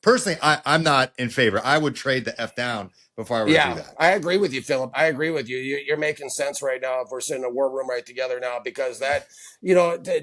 personally, I'm not in favor. I would trade the F down before I were to do Yeah, that. I agree with you, Philip. I agree with you. You're making sense right now if we're sitting in a war room right together now, because that,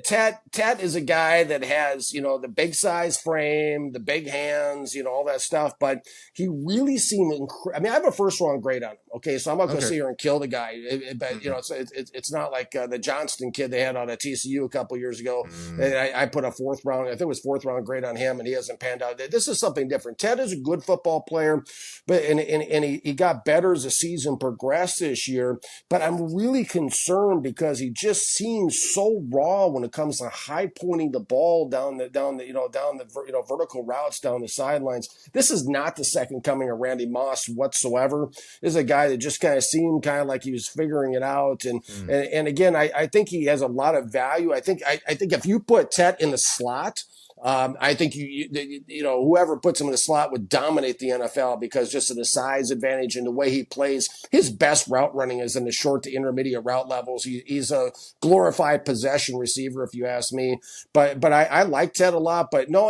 Ted is a guy that has, the big size frame, the big hands, all that stuff, but he really seemed, I mean, I have a first round grade on him. Okay. So I'm not going to Okay. sit here and kill the guy, but, Mm-hmm. it's not like the Johnston kid they had on at TCU a couple years ago. Mm-hmm. And I put a fourth round, I think it was fourth round grade on him, and he hasn't panned out. This is something different. Ted is a good football player, but and he got better as the season progressed this year. But I'm really concerned because he just seems so raw when it comes to high pointing the ball down the vertical routes down the sidelines. This is not the second coming of Randy Moss whatsoever. This is a guy that just kind of seemed kind of like he was figuring it out. And again, I think he has a lot of value. I think if you put Tet in the slot, I think whoever puts him in the slot would dominate the NFL because just of the size advantage and the way he plays. His best route running is in the short to intermediate route levels. He's a glorified possession receiver, if you ask me. But I like Ted a lot. But no,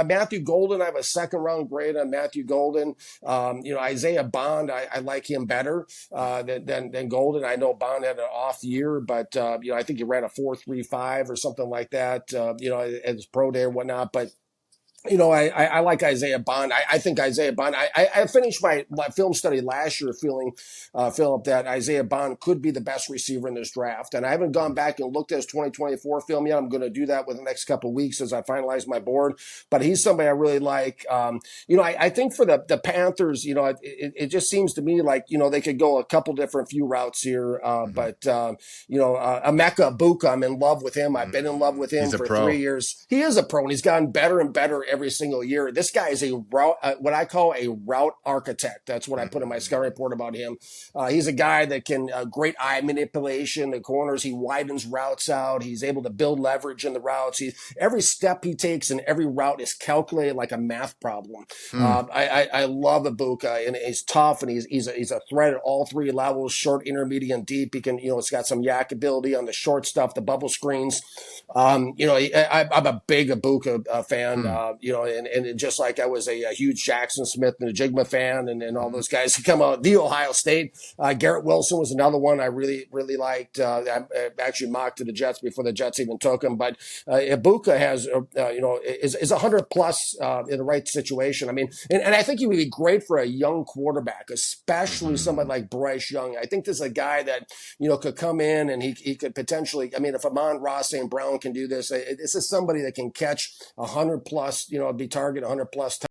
Matthew Golden, I have a second round grade on Matthew Golden. Isaiah Bond, I like him better than Golden. I know Bond had an off year, but I think he ran a 4.35 or something like that. At his pro day or whatnot. But I like Isaiah Bond. I think Isaiah Bond. I finished my film study last year feeling, Philip, that Isaiah Bond could be the best receiver in this draft. And I haven't gone back and looked at his 2024 film yet. I'm going to do that within the next couple of weeks as I finalize my board. But he's somebody I really like. I think for the Panthers, it just seems to me like, they could go a couple different few routes here. Mm-hmm. Emeka Ibuka, I'm in love with him. I've been in love with him He's a for 3 pro. years. He is a pro, and he's gotten better and better every single year. This guy is a route, what I call a route architect. That's what I put in my scouting report about him. He's a guy that can great eye manipulation. The corners, he widens routes out. He's able to build leverage in the routes. Every step he takes and every route is calculated like a math problem. Mm. I love Ibuka, and he's tough, and he's a threat at all three levels, short, intermediate, and deep. He can, it's got some yak ability on the short stuff, the bubble screens. I'm a big Ibuka fan, Mm. and just like I was a huge Jackson Smith and a Jigma fan, and all those guys who come out the Ohio State. Garrett Wilson was another one I really, really liked. I actually mocked to the Jets before the Jets even took him. But Ibuka has, is 100 plus in the right situation. I mean, and I think he would be great for a young quarterback, especially somebody Mm-hmm. like Bryce Young. I think this is a guy that, could come in and he could potentially, I mean, if Amon-Ra St. Brown can do this, this is somebody that can catch 100 plus, be target 100 plus